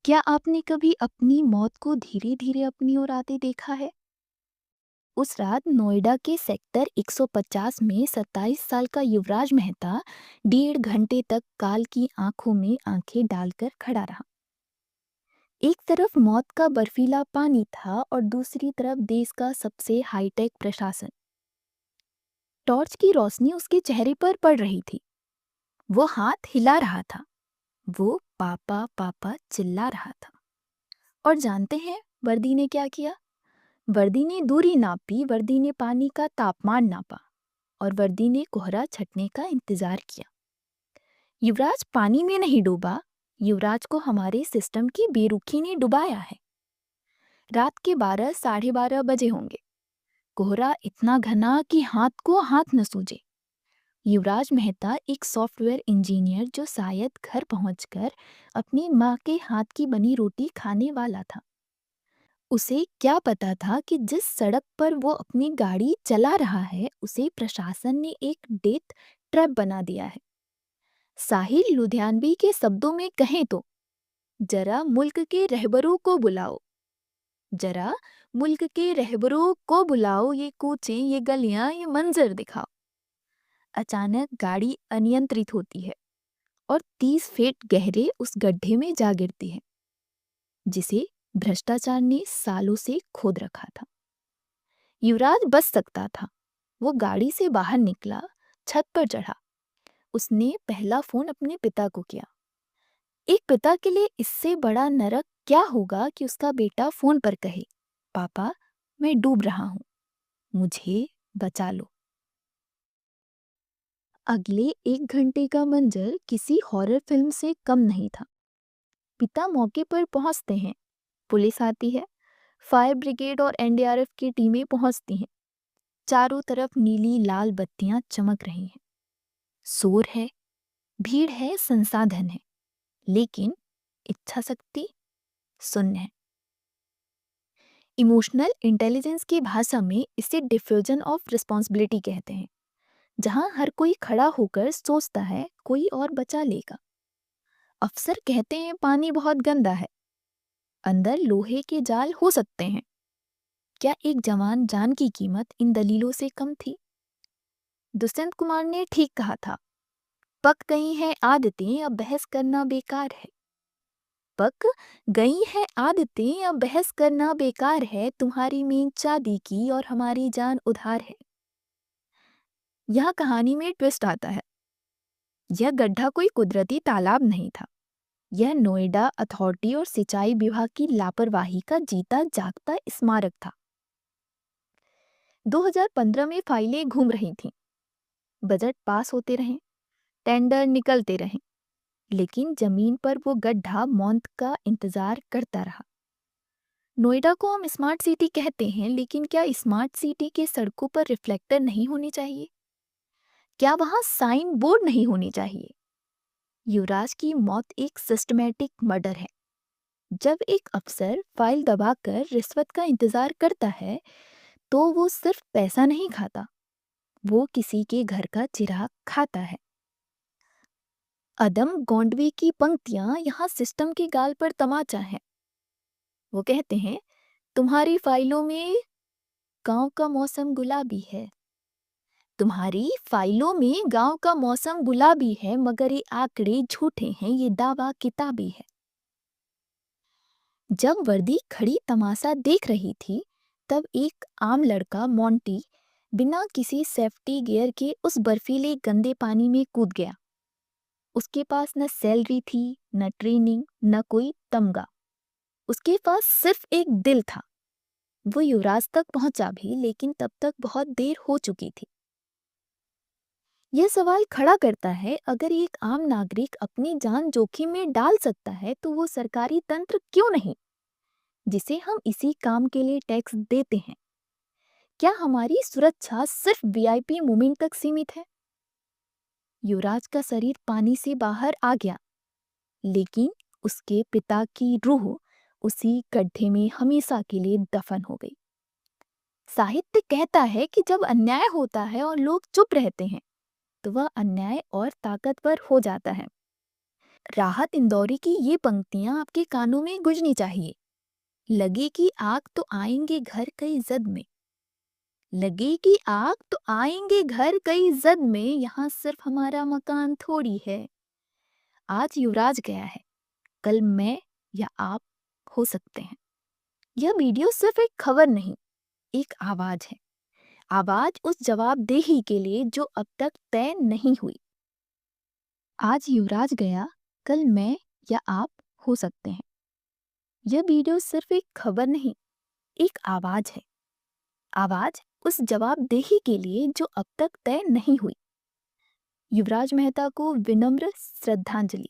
क्या आपने कभी अपनी मौत को धीरे-धीरे अपनी ओर आते देखा है? उस रात नोएडा के सेक्टर 150 में 27 साल का युवराज मेहता 1.5 घंटे तक काल की आंखों में आंखें डालकर खड़ा रहा। एक तरफ मौत का बर्फीला पानी था और दूसरी तरफ देश का सबसे हाईटेक प्रशासन। टॉर्च की रोशनी उसके चेहरे पर पड़ रही थी। वो हाथ हिला रहा था। वो पापा पापा चिल्ला रहा था। और जानते हैं वर्दी ने क्या किया? वर्दी ने दूरी नापी, वर्दी ने पानी का तापमान नापा और वर्दी ने कोहरा छटने का इंतजार किया। युवराज पानी में नहीं डूबा, युवराज को हमारे सिस्टम की बेरुखी ने डुबाया है। रात के 12 साढ़े 12 बजे होंगे। कोहरा इतना घना कि हाथ को हाथ न सूझे। युवराज मेहता एक सॉफ्टवेयर इंजीनियर जो शायद घर पहुंचकर अपनी माँ के हाथ की बनी रोटी खाने वाला था। उसे क्या पता था कि जिस सड़क पर वो अपनी गाड़ी चला रहा है उसे प्रशासन ने एक डेथ ट्रैप बना दिया है। साहिल लुधियानवी के शब्दों में कहें तो, जरा मुल्क के रहबरों को बुलाओ, जरा मुल्क के रहबरों को बुलाओ, ये कूचें, ये गलियां, ये मंजर दिखाओ। अचानक गाड़ी अनियंत्रित होती है और 30 फीट गहरे उस गड्ढे में जा गिरती है जिसे भ्रष्टाचार ने सालों से खोद रखा था। युवराज बच सकता था। वो गाड़ी से बाहर निकला, छत पर चढ़ा। उसने पहला फोन अपने पिता को किया। एक पिता के लिए इससे बड़ा नरक क्या होगा कि उसका बेटा फोन पर कहे, पापा मैं डूब रहा हूं, मुझे बचा लो। अगले 1 घंटे का मंजर किसी हॉरर फिल्म से कम नहीं था। पिता मौके पर पहुंचते हैं, पुलिस आती है, फायर ब्रिगेड और एनडीआरएफ की टीमें पहुंचती हैं। चारों तरफ नीली लाल बत्तियां चमक रही हैं। शोर है, भीड़ है, संसाधन है, लेकिन इच्छा शक्ति शून्य है। इमोशनल इंटेलिजेंस की भाषा में इसे डिफ्यूजन ऑफ रिस्पॉन्सिबिलिटी कहते हैं, जहां हर कोई खड़ा होकर सोचता है कोई और बचा लेगा। अफसर कहते हैं पानी बहुत गंदा है, अंदर लोहे के जाल हो सकते हैं। क्या एक जवान जान की कीमत इन दलीलों से कम थी? दुष्यंत कुमार ने ठीक कहा था, पक गई हैं आदतें, अब बहस करना बेकार है। पक गई हैं आदतें, अब बहस करना बेकार है। तुम्हारी मीन चांदी की और हमारी जान उधार है। यह कहानी में ट्विस्ट आता है। यह गड्ढा कोई कुदरती तालाब नहीं था। यह नोएडा अथॉरिटी और सिंचाई विभाग की लापरवाही का जीता जागता स्मारक था। 2015 में फाइलें घूम रही थीं, बजट पास होते रहे, टेंडर निकलते रहे, लेकिन जमीन पर वो गड्ढा मौत का इंतजार करता रहा। नोएडा को हम स्मार्ट सिटी कहते हैं, लेकिन क्या स्मार्ट सिटी के सड़कों पर रिफ्लेक्टर नहीं होने चाहिए? क्या वहां साइन बोर्ड नहीं होने चाहिए? युवराज की मौत एक सिस्टमैटिक मर्डर है। जब एक अफसर फाइल दबाकर रिश्वत का इंतजार करता है तो वो सिर्फ पैसा नहीं खाता, वो किसी के घर का चिराग खाता है। अदम गोंडवी की पंक्तियां यहाँ सिस्टम के गाल पर तमाचा है। वो कहते हैं, तुम्हारी फाइलों में गांव का मौसम गुलाबी है, तुम्हारी फाइलों में गांव का मौसम गुलाबी है, मगर ये आंकड़े झूठे हैं, ये दावा किताबी है। जब वर्दी खड़ी तमाशा देख रही थी, तब एक आम लड़का मोंटी बिना किसी सेफ्टी गियर के उस बर्फीले गंदे पानी में कूद गया। उसके पास न सैलरी थी, न ट्रेनिंग, न कोई तमगा। उसके पास सिर्फ एक दिल था। वो युवराज तक पहुंचा भी, लेकिन तब तक बहुत देर हो चुकी थी। यह सवाल खड़ा करता है, अगर एक आम नागरिक अपनी जान जोखिम में डाल सकता है तो वो सरकारी तंत्र क्यों नहीं, जिसे हम इसी काम के लिए टैक्स देते हैं? क्या हमारी सुरक्षा सिर्फ वीआईपी मूवमेंट तक सीमित है? युवराज का शरीर पानी से बाहर आ गया, लेकिन उसके पिता की रूह उसी गड्ढे में हमेशा के लिए दफन हो गई। साहित्य कहता है कि जब अन्याय होता है और लोग चुप रहते हैं तो वह अन्याय और ताकतवर हो जाता है। राहत इंदौरी की ये पंक्तियां आपके कानों में गूंजनी चाहिए। लगे कि आग तो आएंगे घर कई जद में, लगे कि आग तो आएंगे घर कई जद में, यहाँ सिर्फ हमारा मकान थोड़ी है। आज युवराज गया है, कल मैं या आप हो सकते हैं। यह वीडियो सिर्फ एक खबर नहीं, एक आवाज है। आवाज उस जवाबदेही के लिए जो अब तक तय नहीं हुई। आज युवराज गया, कल मैं या आप हो सकते हैं। यह वीडियो सिर्फ एक खबर नहीं, एक आवाज है। आवाज उस जवाबदेही के लिए जो अब तक तय नहीं हुई। युवराज मेहता को विनम्र श्रद्धांजलि।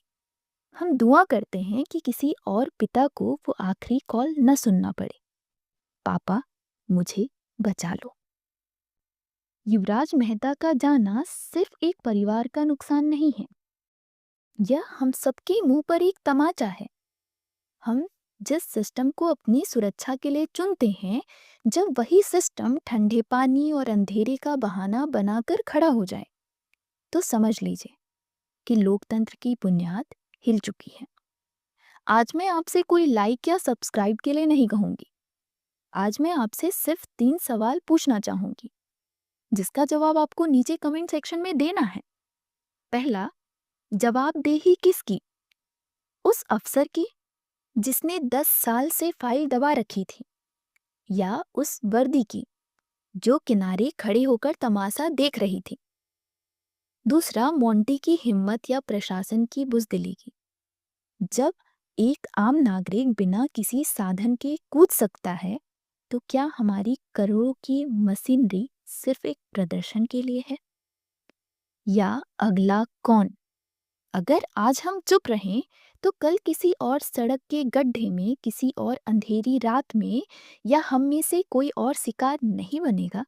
हम दुआ करते हैं कि किसी और पिता को वो आखिरी कॉल न सुनना पड़े। पापा, मुझे बचा लो। युवराज मेहता का जाना सिर्फ एक परिवार का नुकसान नहीं है, यह हम सबके मुंह पर एक तमाचा है। हम जिस सिस्टम को अपनी सुरक्षा के लिए चुनते हैं, जब वही सिस्टम ठंडे पानी और अंधेरे का बहाना बनाकर खड़ा हो जाए, तो समझ लीजिए कि लोकतंत्र की बुनियाद हिल चुकी है। आज मैं आपसे कोई लाइक या सब्सक्राइब के लिए नहीं कहूंगी। आज मैं आपसे सिर्फ 3 सवाल पूछना चाहूंगी, जिसका जवाब आपको नीचे कमेंट सेक्शन में देना है। पहला, जवाबदेही किसकी? उस अफसर की जिसने 10 साल से फाइल दबा रखी थी, या उस वर्दी की जो किनारे खड़े होकर तमाशा देख रही थी? दूसरा, मोंटी की हिम्मत या प्रशासन की बुजदिली की? जब एक आम नागरिक बिना किसी साधन के कूद सकता है, तो क्या हमारी करोड़ों की मशीनरी सिर्फ एक प्रदर्शन के लिए है? या अगला कौन? अगर आज हम चुप रहें, तो कल किसी और सड़क के गड्ढे में, किसी और अंधेरी रात में, या हम में से कोई और शिकार नहीं बनेगा?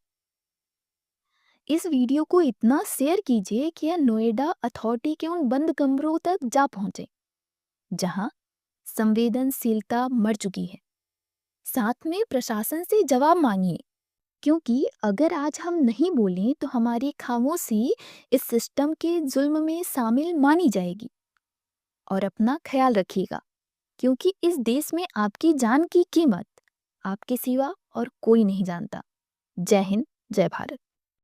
इस वीडियो को इतना शेयर कीजिए कि यह नोएडा अथॉरिटी के उन बंद कमरों तक जा पहुंचे जहां संवेदनशीलता मर चुकी है। साथ में प्रशासन से जवाब मांगिए, क्योंकि अगर आज हम नहीं बोलें तो हमारी खामोशी इस सिस्टम के जुल्म में शामिल मानी जाएगी। और अपना ख्याल रखिएगा, क्योंकि इस देश में आपकी जान की कीमत आपके सिवा और कोई नहीं जानता। जय हिंद, जय भारत।